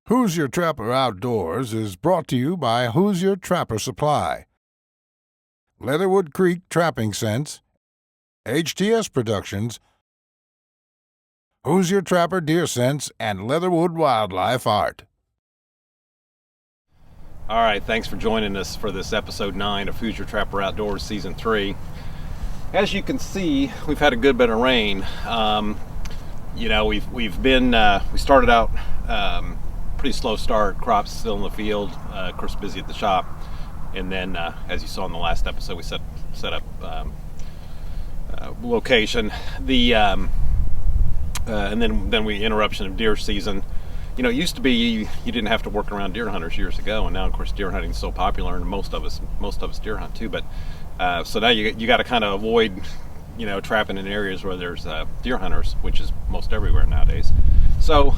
Hoosier Trapper Outdoors is brought to you by Hoosier Trapper Supply, Leatherwood Creek Trapping Scents, HTS Productions, Hoosier Trapper Deer Scents, and Leatherwood Wildlife Art. All right, thanks for joining us for this episode 9 of Hoosier Trapper Outdoors Season 3. As you can see, we've had a good bit of rain. We started out pretty slow start, crops still in the field, of course busy at the shop, and then as you saw in the last episode, we set up location. And then we interruption of deer season. You know, it used to be you didn't have to work around deer hunters years ago, and now of course deer hunting is so popular, and most of us deer hunt too. But so now you got to kind of avoid trapping in areas where there's deer hunters, which is most everywhere nowadays. So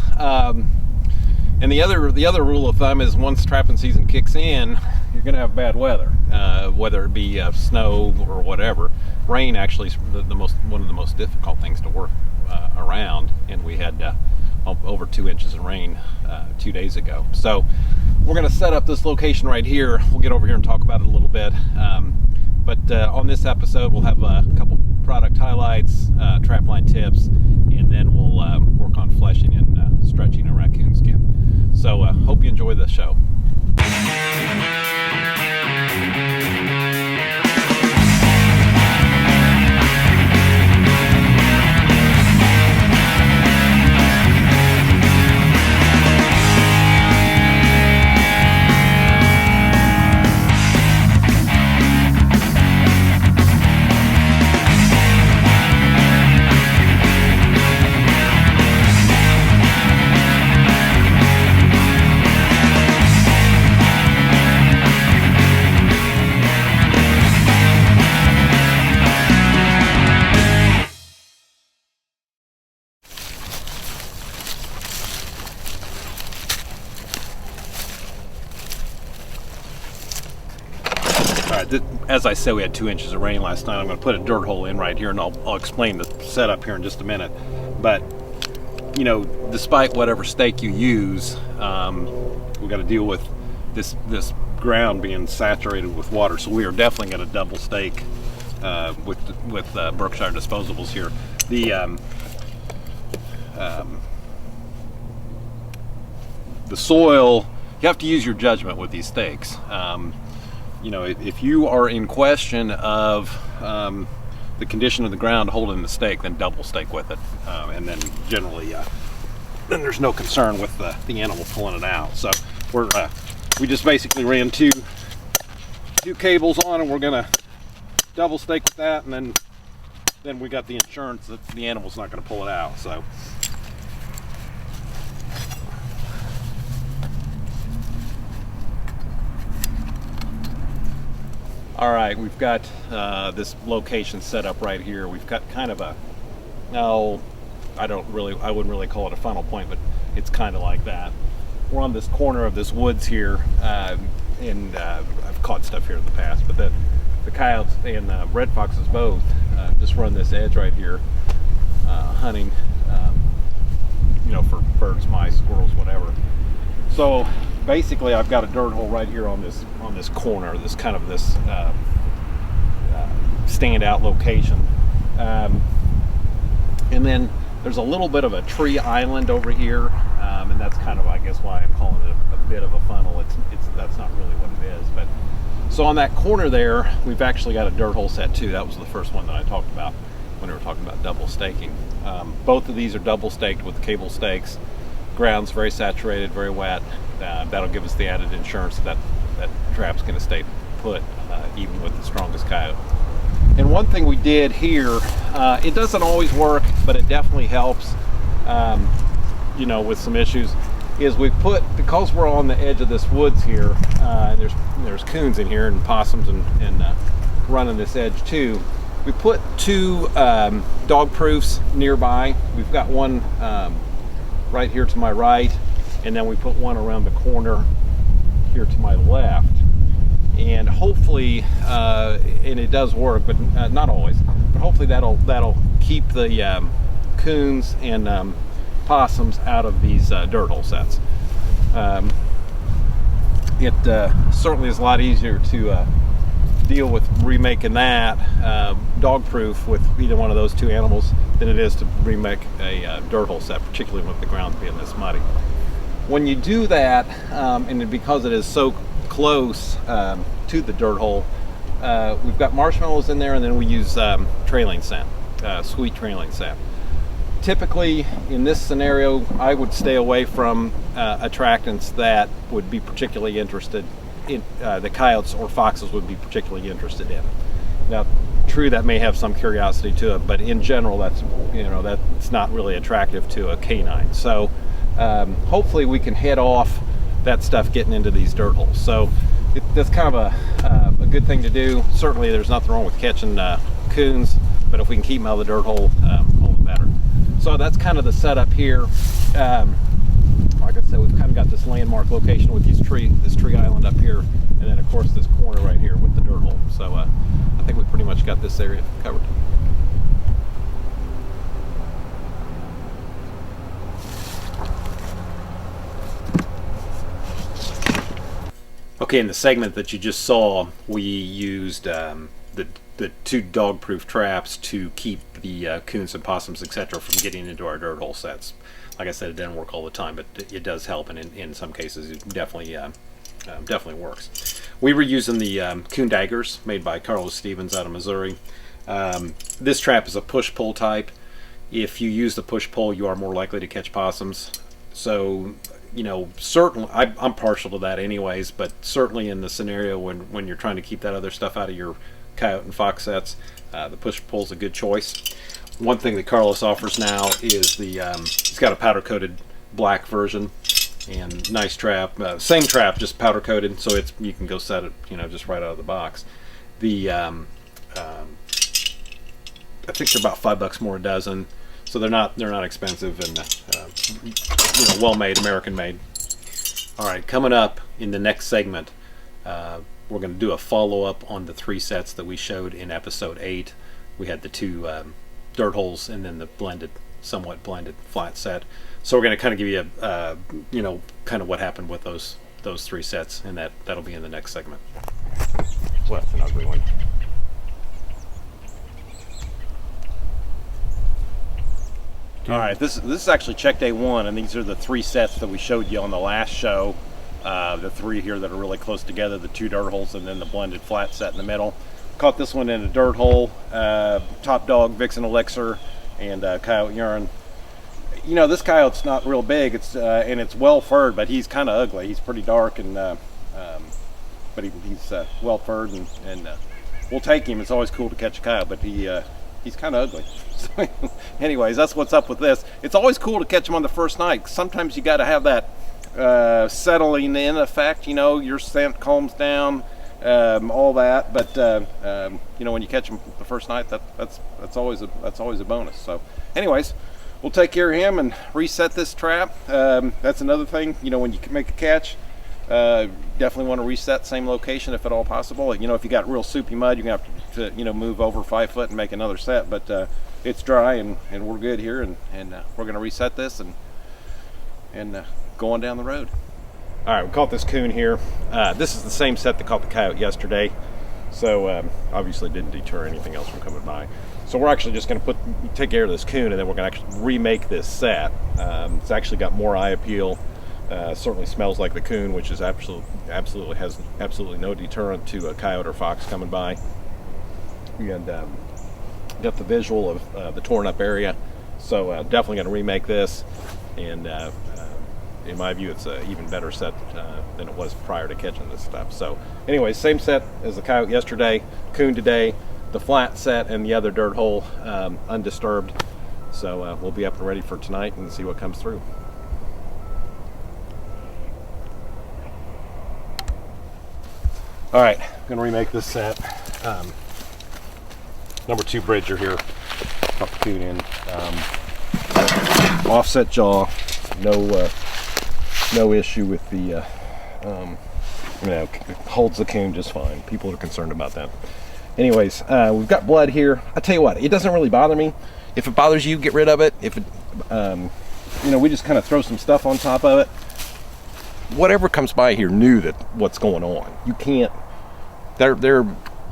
and the other rule of thumb is once trapping season kicks in, you're going to have bad weather, whether it be snow or whatever. Rain actually is one of the most difficult things to work around, and we had over 2 inches of rain 2 days ago. So we're going to set up this location right here. We'll get over here and talk about it a little bit. But on this episode, we'll have a couple product highlights, trapline tips, and then we'll work on fleshing and stretching a raccoon skin. So hope you enjoy the show. As I said, we had 2 inches of rain last night. I'm going to put a dirt hole in right here, and I'll explain the setup here in just a minute. But despite whatever stake you use, we got to deal with this ground being saturated with water. So we are definitely going to double stake with Berkshire disposables here. The soil, you have to use your judgment with these stakes. If you are in question of the condition of the ground holding the stake, then double stake with it, and then generally, then there's no concern with the animal pulling it out. So we just basically ran two cables on, and we're gonna double stake with that, and then we got the insurance that the animal's not going to pull it out. So. All right, we've got this location set up right here. We've got kind of I wouldn't really call it a funnel point, but it's kind of like that. We're on this corner of this woods here, and I've caught stuff here in the past, but the coyotes and red foxes both just run this edge right here, hunting, for birds, mice, squirrels, whatever. So basically, I've got a dirt hole right here on this corner, this standout location, and then there's a little bit of a tree island over here, and that's kind of, I guess, why I'm calling it a bit of a funnel. That's not really what it is. But so on that corner there, we've actually got a dirt hole set too. That was the first one that I talked about when we were talking about double staking. Both of these are double staked with cable stakes. Ground's very saturated, very wet. That'll give us the added insurance that trap's going to stay put, even with the strongest coyote. And one thing we did here, it doesn't always work, but it definitely helps, with some issues, is we put, because we're on the edge of this woods here, and there's coons in here and possums and running this edge too, we put 2 dog proofs nearby. We've got one right here to my right, and then we put one around the corner here to my left. And hopefully, and it does work, but not always, but hopefully that'll keep the coons and possums out of these dirt hole sets. It certainly is a lot easier to deal with remaking that dog proof with either one of those two animals than it is to remake a dirt hole set, particularly with the ground being this muddy. When you do that, and because it is so close to the dirt hole, we've got marshmallows in there, and then we use trailing sap, sweet trailing sap. Typically, in this scenario, I would stay away from attractants that would be particularly interested in, the coyotes or foxes would be particularly interested in. Now, true, that may have some curiosity to it, but in general, that's not really attractive to a canine. So, hopefully, we can head off that stuff getting into these dirt holes. So, that's kind of a good thing to do. Certainly, there's nothing wrong with catching coons, but if we can keep them out of the dirt hole, all the better. So that's kind of the setup here. Like I said, we've kind of got this landmark location with this tree island up here, and then of course this corner right here with the dirt hole. So I think we pretty much got this area covered. Okay, in the segment that you just saw, we used the two dog-proof traps to keep the coons and possums, etc., from getting into our dirt hole sets. Like I said, it doesn't work all the time, but it does help, and in some cases, it definitely works. We were using the coon daggers made by Carlos Stevens out of Missouri. This trap is a push-pull type. If you use the push-pull, you are more likely to catch possums. So, certainly, I'm partial to that anyways, but certainly in the scenario when you're trying to keep that other stuff out of your coyote and fox sets, the push-pull is a good choice. One thing that Carlos offers now is he's got a powder-coated black version, and nice trap. Same trap, just powder-coated, so you can go set it, just right out of the box. I think they're about $5 more a dozen, so they're not expensive and well made, American made. All right, coming up in the next segment, we're going to do a follow-up on the 3 sets that we showed in episode 8. We had the 2 dirt holes and then the somewhat blended flat set. So we're going to kind of give you kind of what happened with those 3 sets, and that'll be in the next segment. Well, that's an ugly one. All right, this is actually check day 1, and these are the 3 sets that we showed you on the last show. The 3 here that are really close together, the 2 dirt holes and then the blended flat set in the middle. Caught this one in a dirt hole, top dog, vixen elixir, and coyote urine. This coyote's not real big, and it's well furred, but he's kind of ugly. He's pretty dark, and but he's well furred, and we'll take him. It's always cool to catch a coyote, but he's kind of ugly. So anyways, that's what's up with this. It's always cool to catch him on the first night. Sometimes you got to have that settling in effect, your scent calms down, all that, but when you catch them the first night, that's always a bonus. So anyways, we'll take care of him and reset this trap. That's another thing, when you make a catch, definitely want to reset same location if at all possible. If you got real soupy mud, you're gonna have to move over 5 foot and make another set, but it's dry and we're good here, and we're gonna reset this and go on down the road. All right, we caught this coon here. This is the same set that caught the coyote yesterday, so obviously didn't deter anything else from coming by. So we're actually just going to take care of this coon, and then we're going to actually remake this set. It's actually got more eye appeal. Certainly smells like the coon, which is absolutely has absolutely no deterrent to a coyote or fox coming by. And got the visual of the torn up area. So definitely going to remake this, and in my view, it's an even better set than it was prior to catching this stuff. So anyways, same set as the coyote yesterday, coon today, the flat set and the other dirt hole undisturbed. So we'll be up and ready for tonight and see what comes through. All right, I'm gonna remake this set. Number 2 Bridger here, pop the coon in. Offset jaw, no issue with the, holds the coon just fine. People are concerned about that. Anyways, we've got blood here. I tell you what, it doesn't really bother me. If it bothers you, get rid of it. If it, we just kind of throw some stuff on top of it. whatever comes by here knew that what's going on. You can't, their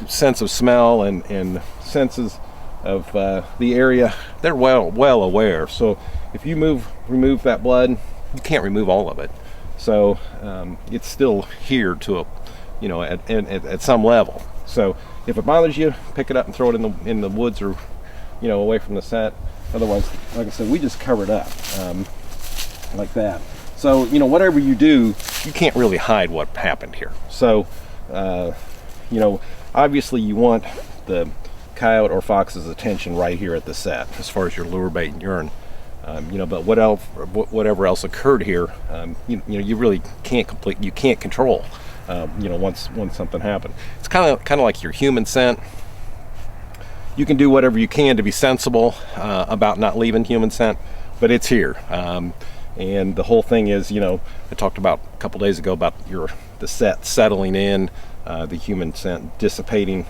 sense of smell and senses of the area, they're well aware. So if you remove that blood, you can't remove all of it. So it's still here to a, at some level. So if it bothers you, pick it up and throw it in the woods, or away from the set. Otherwise, like I said, we just cover it up like that. So whatever you do, you can't really hide what happened here. So obviously you want the coyote or fox's attention right here at the set as far as your lure bait and urine. But whatever else occurred here, you really can't control. Once something happened, it's kind of like your human scent. You can do whatever you can to be sensible about not leaving human scent, but it's here. And the whole thing is, I talked about a couple days ago about the set settling in, the human scent dissipating.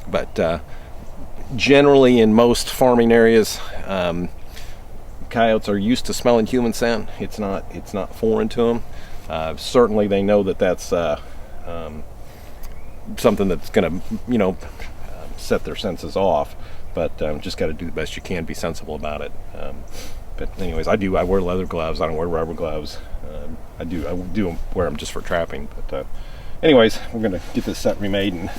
But generally, in most farming areas, coyotes are used to smelling human scent. It's not foreign to them. Certainly they know that that's something that's going to set their senses off, but just got to do the best you can, be sensible about it. But anyways, I wear leather gloves. I don't wear rubber gloves. I do wear them just for trapping. But anyways, we're going to get this set remade and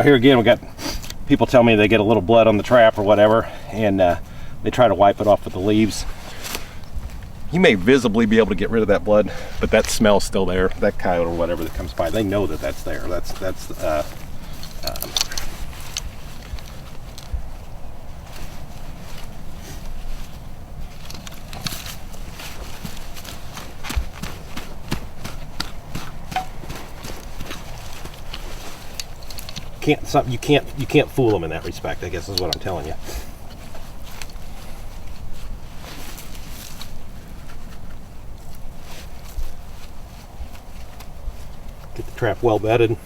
here again, we got people tell me they get a little blood on the trap or whatever, and they try to wipe it off with the leaves. You may visibly be able to get rid of that blood, but that smell's still there. That coyote or whatever that comes by, they know that that's there. You can't fool them in that respect, I guess is what I'm telling you. Get the trap well bedded.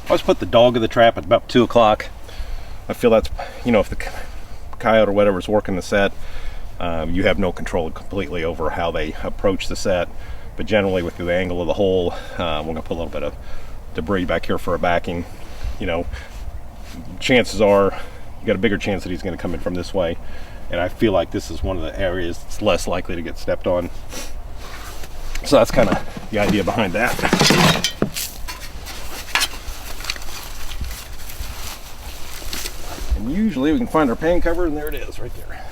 I always put the dog of the trap at about 2 o'clock. I feel that's, if the coyote or whatever is working the set, you have no control completely over how they approach the set. But generally, with the angle of the hole, we're going to put a little bit of debris back here for a backing. Chances are you got a bigger chance that he's going to come in from this way, and I feel like this is one of the areas that's less likely to get stepped on. So that's kind of the idea behind that. And usually we can find our pan cover, and there it is right there.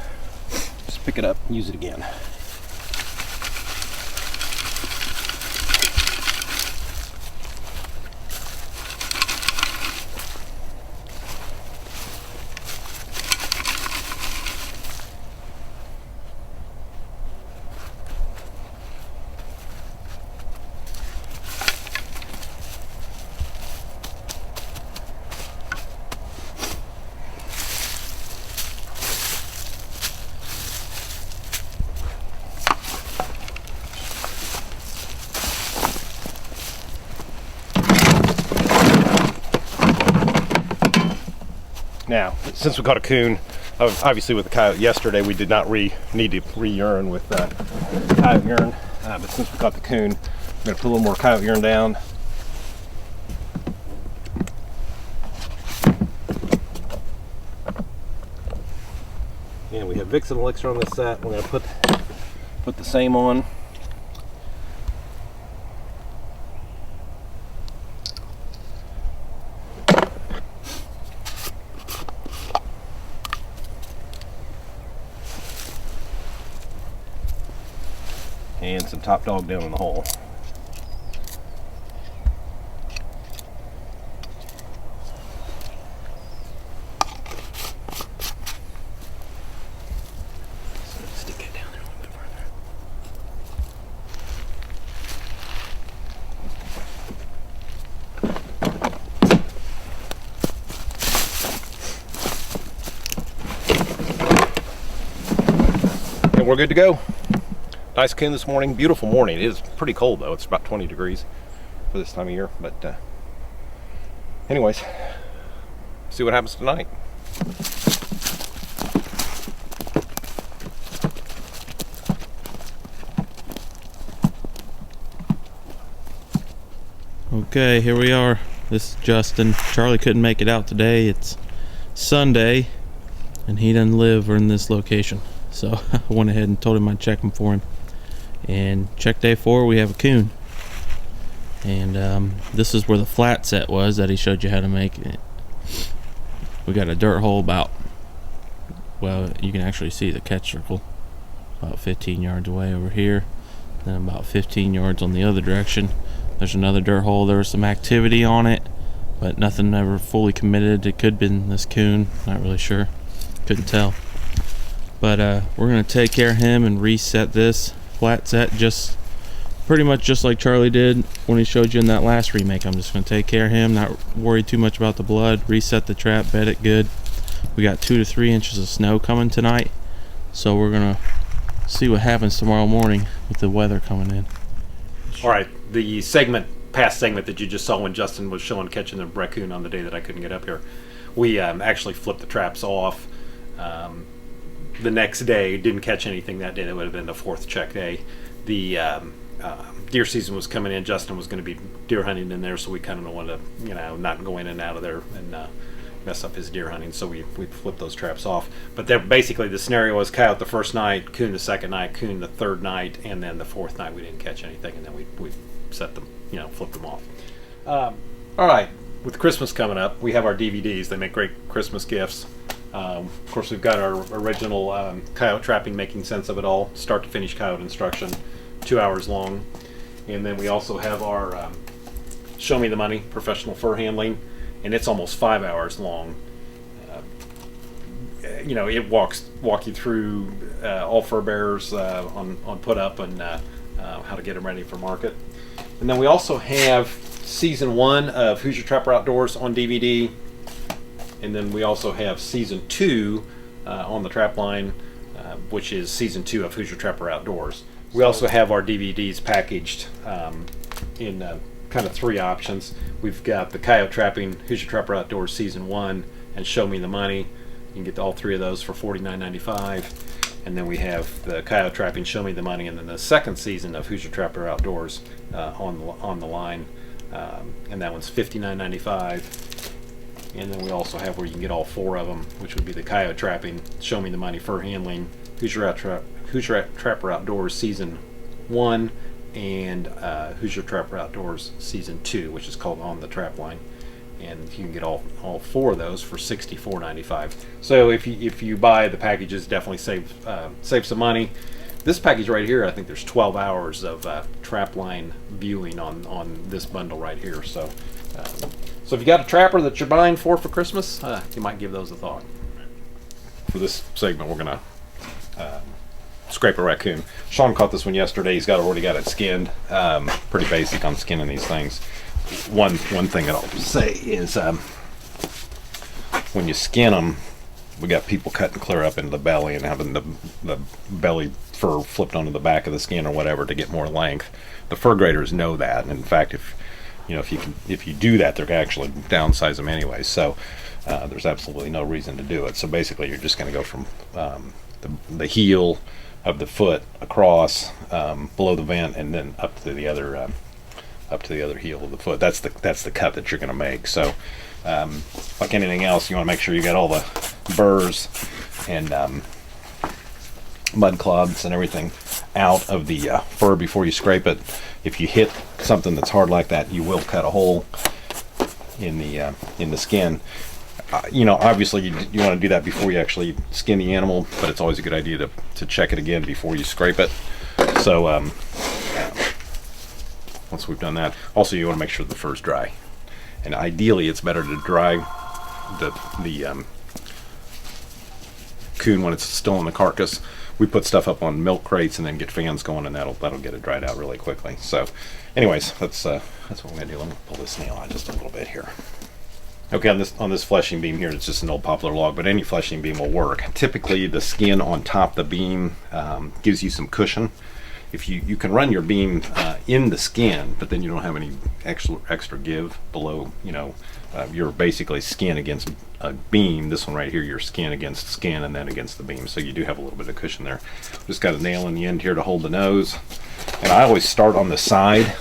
Just pick it up and use it again. Now, since we caught a coon, obviously with the coyote yesterday, we did not need to re-urine with coyote urine. But since we caught the coon, I'm going to put a little more coyote urine down. And we have Vicks and Elixir on this set. We're going to put the same on. and some top dog down in the hole. Stick it down there a little bit further. And we're good to go. Nice coon this morning. Beautiful morning. It is pretty cold though. It's about 20 degrees for this time of year. But anyways, see what happens tonight. Okay, here we are. This is Justin. Charlie couldn't make it out today. It's Sunday and he doesn't live in this location. So I went ahead and told him I'd check him for him. And check day 4, we have a coon. And this is where the flat set was that he showed you how to make it. We got a dirt hole about, well, you can actually see the catch circle about 15 yards away over here. Then about 15 yards on the other direction. There's another dirt hole. There was some activity on it, but nothing ever fully committed. It could have been this coon, not really sure. Couldn't tell. But we're gonna take care of him and reset this flat set just pretty much just like Charlie did when he showed you in that last remake. I'm just gonna take care of him, not worry too much about the blood, reset the trap, bed it good. We got 2 to 3 inches of snow coming tonight, so we're gonna see what happens tomorrow morning with the weather coming in. All right, the past segment that you just saw when Justin was showing catching the raccoon on the day that I couldn't get up here, we actually flipped the traps off. The next day, didn't catch anything that day. That would have been the 4th check day. The deer season was coming in. Justin was going to be deer hunting in there, so we kind of wanted to, not go in and out of there and mess up his deer hunting. So we flipped those traps off. But basically the scenario was coyote the first night, coon the second night, coon the third night, and then the 4th night we didn't catch anything, and then we set them, flipped them off. All right, with Christmas coming up, we have our DVDs. They make great Christmas gifts. Of course, we've got our original coyote trapping, making sense of it all, start to finish coyote instruction, 2 hours long. And then we also have our Show Me the Money, professional fur handling, and it's almost 5 hours long. It walk you through all fur bearers on put up and how to get them ready for market. And then we also have season 1 of Hoosier Trapper Outdoors on DVD. And then we also have season 2 on the trap line, which is season 2 of Hoosier Trapper Outdoors. We also have our DVDs packaged in kind of 3 options. We've got the Coyote Trapping Hoosier Trapper Outdoors season 1 and Show Me the Money. You can get all 3 of those for $49.95. And then we have the Coyote Trapping, Show Me the Money, and then the 2nd season of Hoosier Trapper Outdoors on the line, and that one's $59.95. And then we also have where you can get all 4 of them, which would be the Coyote Trapping, Show Me the Money, Fur Handling, Hoosier Trapper Outdoors Season 1, and Hoosier Trapper Outdoors Season 2, which is called On the Trap Line. And you can get all 4 of those for $64.95. So if you buy the packages, definitely save some money. This package right here, I think there's 12 hours of trap line viewing on this bundle right here. So if you got a trapper that you're buying for Christmas, you might give those a thought. For this segment, we're gonna scrape a raccoon. Sean caught this one yesterday. He's already got it skinned. Pretty basic on skinning these things. One thing that I'll say is when you skin them, we got people cutting clear up into the belly and having the belly fur flipped onto the back of the skin or whatever to get more length. The fur graders know that, and in fact, if you do that, they're actually downsize them anyway. So there's absolutely no reason to do it. So basically, you're just going to go from the heel of the foot across below the vent, and then up to the other heel of the foot. That's the cut that you're going to make. So like anything else, you want to make sure you got all the burrs and mud clods and everything out of the fur before you scrape it. If you hit something that's hard like that, you will cut a hole in the skin. Obviously you want to do that before you actually skin the animal, but it's always a good idea to check it again before you scrape it. So once we've done that. Also, you want to make sure the fur's dry, and ideally it's better to dry the coon when it's still in the carcass. We put stuff up on milk crates and then get fans going, and that'll get it dried out really quickly. So anyways, that's what I'm gonna do. Let me pull this nail out just a little bit here. Okay, on this fleshing beam here, it's just an old poplar log, but any fleshing beam will work. Typically, the skin on top of the beam gives you some cushion. If you can run your beam in the skin, but then you don't have any extra give below. You're basically skin against a beam. This one right here, you're skin against skin, and then against the beam. So you do have a little bit of cushion there. Just got a nail in the end here to hold the nose, and I always start on the side.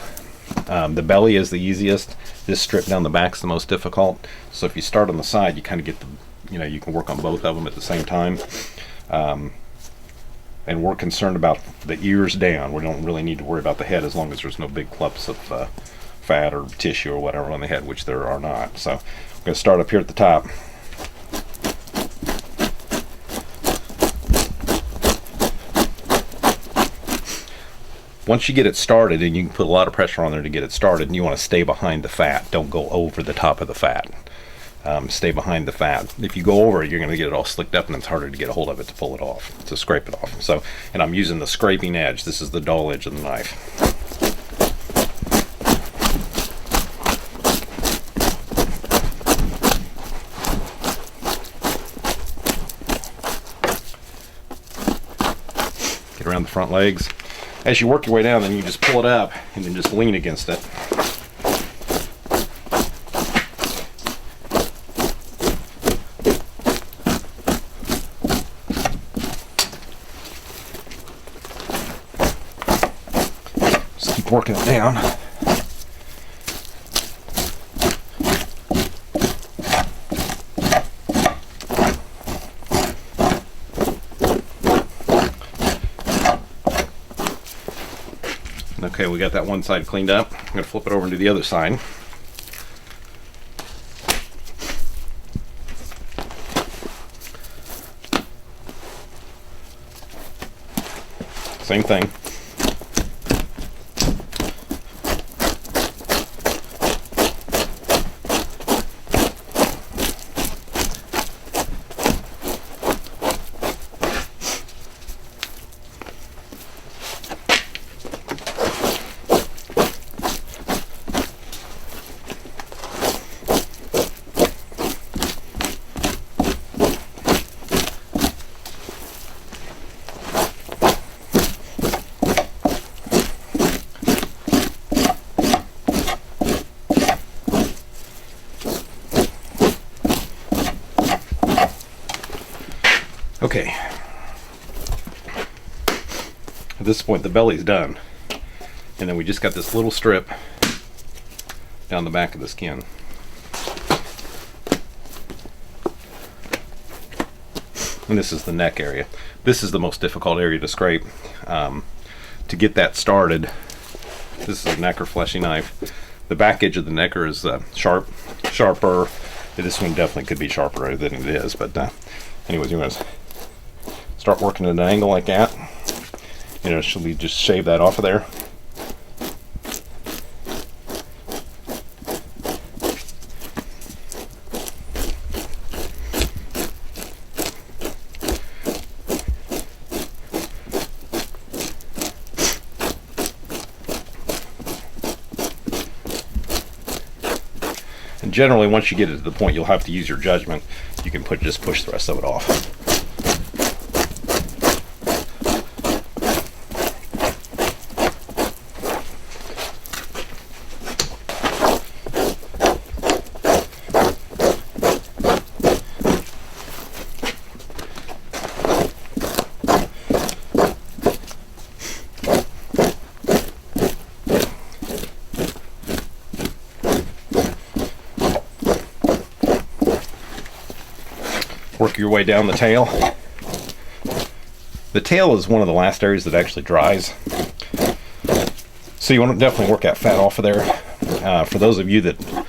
The belly is the easiest. This strip down the back is the most difficult. So if you start on the side, you kind of get you can work on both of them at the same time. And we're concerned about the ears down. We don't really need to worry about the head as long as there's no big clumps of fat or tissue or whatever on the head, which there are not. So I'm going to start up here at the top. Once you get it started, and you can put a lot of pressure on there to get it started, and you want to stay behind the fat. Don't go over the top of the fat. Stay behind the fat. If you go over it, you're going to get it all slicked up, and it's harder to get a hold of it to pull it off, to scrape it off. So, and I'm using the scraping edge. This is the dull edge of the knife. Get around the front legs. As you work your way down, then you just pull it up and then just lean against it. Just keep working it down. Okay, we got that one side cleaned up. I'm going to flip it over and do the other side. Same thing. Okay, at this point the belly's done, and then we just got this little strip down the back of the skin. And this is the neck area. This is the most difficult area to scrape. To get that started, this is a necker fleshy knife. The back edge of the necker is sharper. This one definitely could be sharper than it is, but anyways, you're going to start working at an angle like that. Should we just shave that off of there? And generally, once you get it to the point you'll have to use your judgment, you can just push the rest of it off. Work your way down the tail. The tail is one of the last areas that actually dries, so you want to definitely work that fat off of there. For those of you that,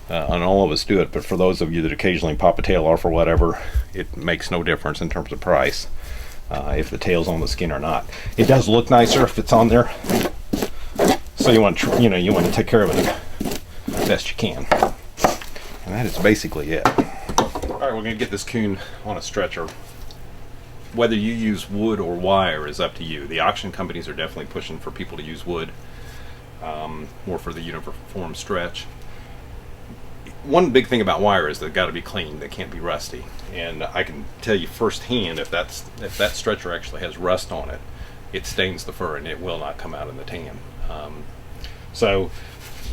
and all of us do it, but for those of you that occasionally pop a tail off or whatever, it makes no difference in terms of price if the tail's on the skin or not. It does look nicer if it's on there, So you want to, you want to take care of it best you can. And that is basically it. All right, we're going to get this coon on a stretcher. Whether you use wood or wire is up to you. The auction companies are definitely pushing for people to use wood, more for the uniform stretch. One big thing about wire is they've got to be clean. They can't be rusty. And I can tell you firsthand, if that stretcher actually has rust on it, it stains the fur and it will not come out in the tan. So,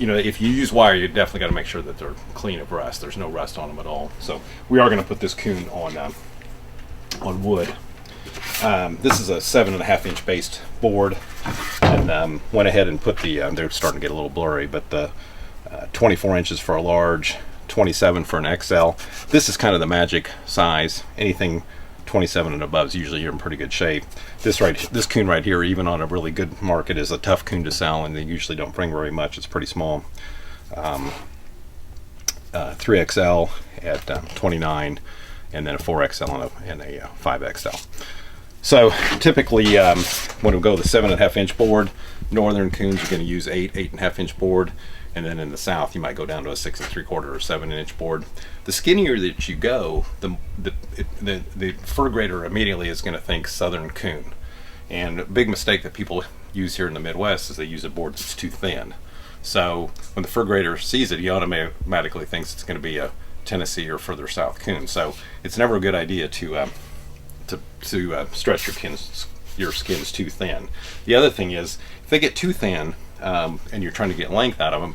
if you use wire, you definitely got to make sure that they're clean of rust. There's no rust on them at all. So we are going to put this coon on wood. This is a 7.5-inch based board, and went ahead and put the. They're starting to get a little blurry, but the 24 inches for a large, 27 for an XL. This is kind of the magic size. Anything 27 and above is usually you're in pretty good shape. This coon right here, even on a really good market, is a tough coon to sell, and they usually don't bring very much. It's pretty small. 3XL at 29, and then a 4XL and a 5XL. So typically, when we go with the 7.5-inch board, northern coons are going to use 8.5-inch board. And then in the south, you might go down to a 6 3/4 or 7-inch board. The skinnier that you go, the fur grader immediately is going to think southern coon. And a big mistake that people use here in the Midwest is they use a board that's too thin. So when the fur grader sees it, he automatically thinks it's going to be a Tennessee or further south coon. So it's never a good idea to stretch your skins too thin. The other thing is, if they get too thin, and you're trying to get length out of them,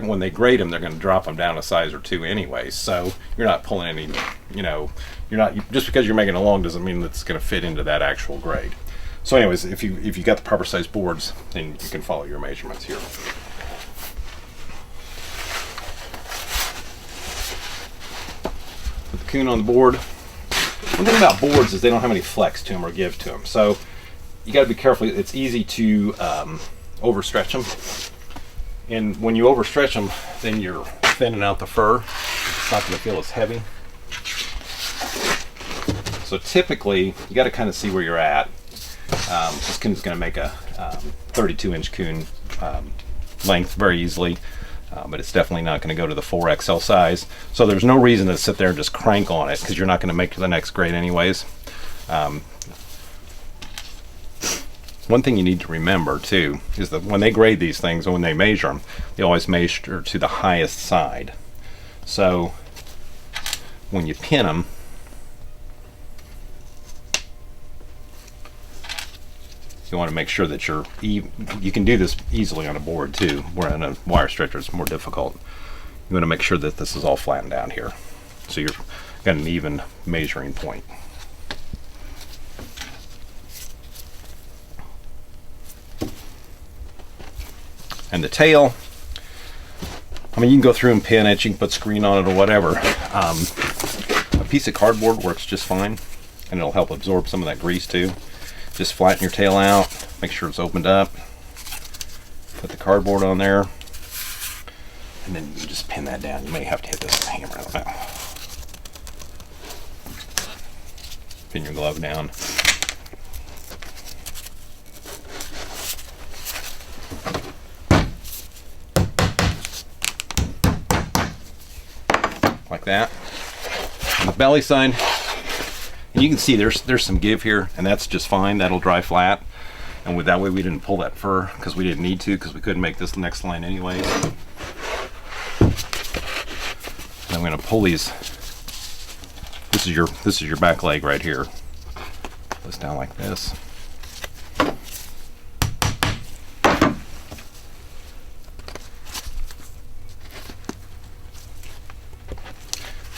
when they grade them, they're going to drop them down a size or two anyway. So you're not pulling any, you're not, just because you're making it long doesn't mean that it's going to fit into that actual grade. So anyways, if you got the proper size boards, then you can follow your measurements here. Put the coon on the board. One thing about boards is they don't have any flex to them or give to them. So you got to be careful. It's easy to overstretch them, and when you overstretch them, then you're thinning out the fur. It's not going to feel as heavy. So typically, you got to kind of see where you're at. This coon is going to make a 32-inch coon length very easily, but it's definitely not going to go to the 4XL size. So there's no reason to sit there and just crank on it, because you're not going to make to the next grade anyways. One thing you need to remember too is that when they grade these things, and when they measure them, they always measure to the highest side. So when you pin them, you want to make sure that you can do this easily on a board too, where on a wire stretcher it's more difficult. You want to make sure that this is all flattened down here, so you've got an even measuring point. And the tail, I mean, you can go through and pin it, you can put screen on it or whatever. A piece of cardboard works just fine, and it'll help absorb some of that grease too. Just flatten your tail out, make sure it's opened up, put the cardboard on there, and then you just pin that down. You may have to hit this with a hammer. Pin your glove down. Like that. On the belly side, and you can see there's some give here, and that's just fine. That'll dry flat, and with that way we didn't pull that fur because we didn't need to, because we couldn't make this next line anyways. And I'm going to pull these. This is your back leg right here. Pull this down like this.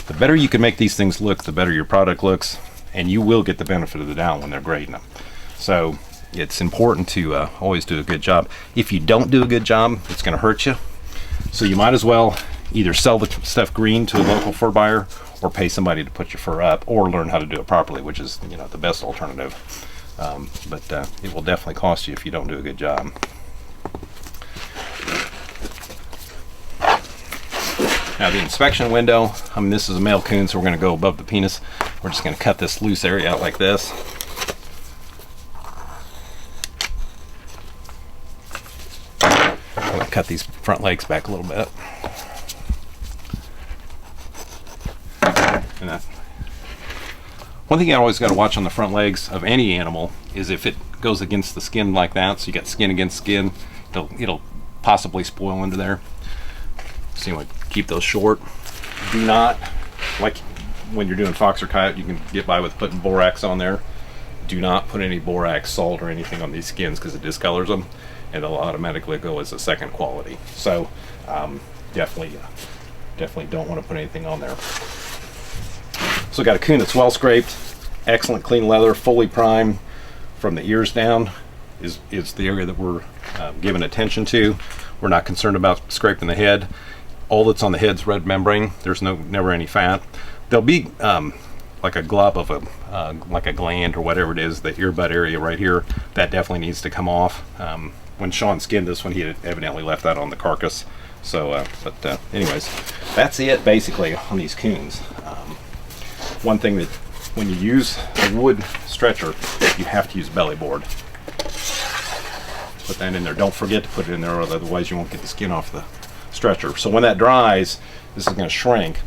The better you can make these things look, the better your product looks, and you will get the benefit of the doubt when they're grading them. So it's important to always do a good job. If you don't do a good job, it's going to hurt you. So you might as well either sell the stuff green to a local fur buyer, or pay somebody to put your fur up, or learn how to do it properly, which is, the best alternative. But it will definitely cost you if you don't do a good job. Now the inspection window, this is a male coon, so we're going to go above the penis. We're just going to cut this loose area out like this. cut these front legs back a little bit. And one thing you always got to watch on the front legs of any animal is if it goes against the skin like that, so you got skin against skin, it'll possibly spoil into there. So you want to keep those short. Do not, like when you're doing fox or coyote, you can get by with putting borax on there. Do not put any borax, salt, or anything on these skins because it discolors them, and they'll automatically go as a second quality. So definitely don't want to put anything on there. So got a coon that's well scraped, excellent clean leather, fully primed from the ears down is the area that we're giving attention to. We're not concerned about scraping the head. All that's on the head's red membrane. There's never any fat. There'll be like a glub of like a gland or whatever it is, the earbud area right here, that definitely needs to come off. When Sean skinned this one, he had evidently left that on the carcass. So, anyways, that's it basically on these coons. One thing that when you use a wood stretcher, you have to use belly board. Put that in there. Don't forget to put it in there, otherwise you won't get the skin off the stretcher. So when that dries, this is going to shrink.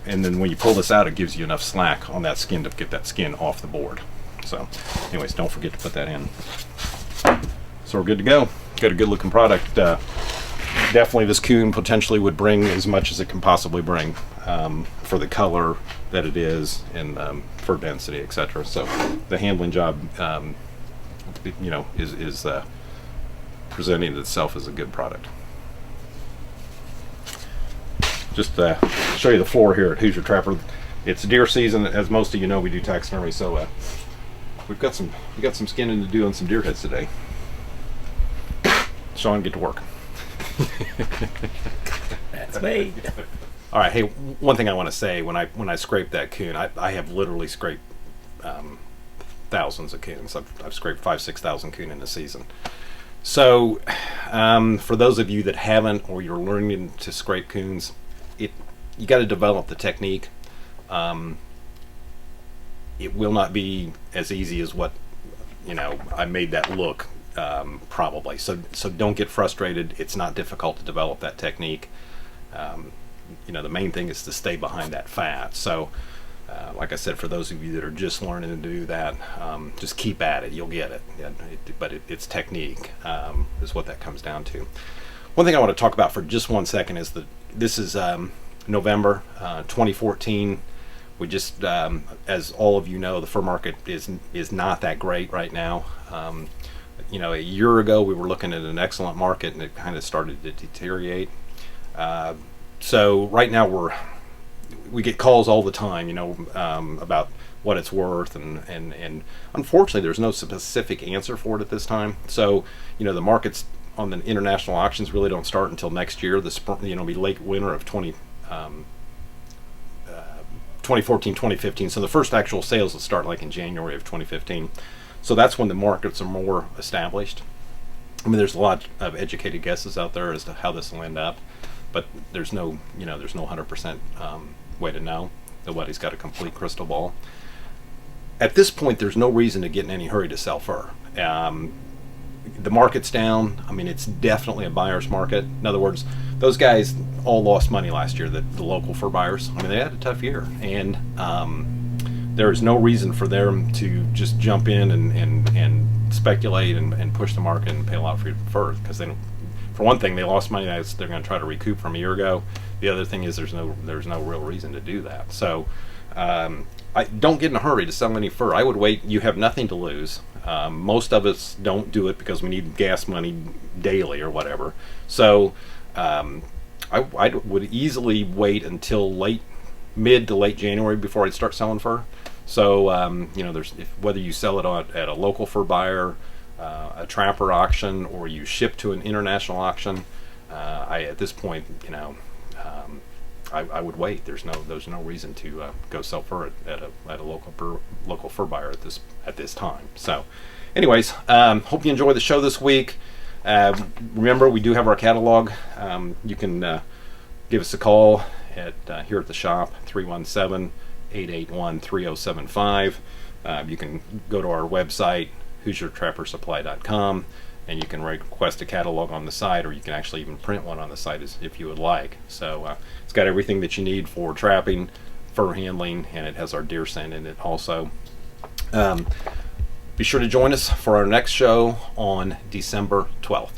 And then when you pull this out, it gives you enough slack on that skin to get that skin off the board. So, anyways, don't forget to put that in. So we're good to go. Got a good looking product. Definitely this coon potentially would bring as much as it can possibly bring for the color that it is and fur density, etc. So the handling job, is presenting itself as a good product. Just show you the floor here at Hoosier Trapper. It's deer season, as most of you know. We do taxidermy, so we got some skinning to do on some deer heads today. Sean, get to work. That's me. All right. Hey, one thing I want to say: when I scrape that coon, I have literally scraped thousands of coons. I've scraped 5,000-6,000 coon in a season. So, for those of you that haven't, or you're learning to scrape coons, you got to develop the technique. It will not be as easy as what I made that look. Probably. So don't get frustrated. It's not difficult to develop that technique. The main thing is to stay behind that fat. So, like I said, for those of you that are just learning to do that, just keep at it. You'll get it. But it's technique is what that comes down to. One thing I want to talk about for just 1 second is that this is November 2014. We just, as all of you know, the fur market is not that great right now. A year ago we were looking at an excellent market, and it kind of started to deteriorate. So right now we get calls all the time, about what it's worth, and unfortunately there's no specific answer for it at this time. So the markets on the international auctions really don't start until next year. The spring, be late winter of 2014, 2015. So the first actual sales will start like in January of 2015. So that's when the markets are more established. I mean, there's a lot of educated guesses out there as to how this will end up, but there's no 100% way to know. Nobody's got a complete crystal ball. At this point, there's no reason to get in any hurry to sell fur. The market's down. I mean, it's definitely a buyer's market. In other words, those guys all lost money last year, the local fur buyers. I mean, they had a tough year, and there is no reason for them to just jump in and speculate and push the market and pay a lot for fur, because for one thing, they lost money that they're going to try to recoup from a year ago. The other thing is there's no real reason to do that. So I don't get in a hurry to sell any fur. I would wait. You have nothing to lose. Most of us don't do it because we need gas money daily or whatever. So I would easily wait until mid to late January before I'd start selling fur. So whether you sell it at a local fur buyer, a trapper auction, or you ship to an international auction, at this point, I would wait. There's no reason to go sell fur at a local fur buyer at this time. So, anyways, hope you enjoy the show this week. Remember, we do have our catalog. You can give us a call here at the shop, 317-881-3075. You can go to our website, HoosierTrapperSupply.com. and you can request a catalog on the site, or you can actually even print one on the site if you would like. So it's got everything that you need for trapping, fur handling, and it has our deer scent in it also. Be sure to join us for our next show on December 12th.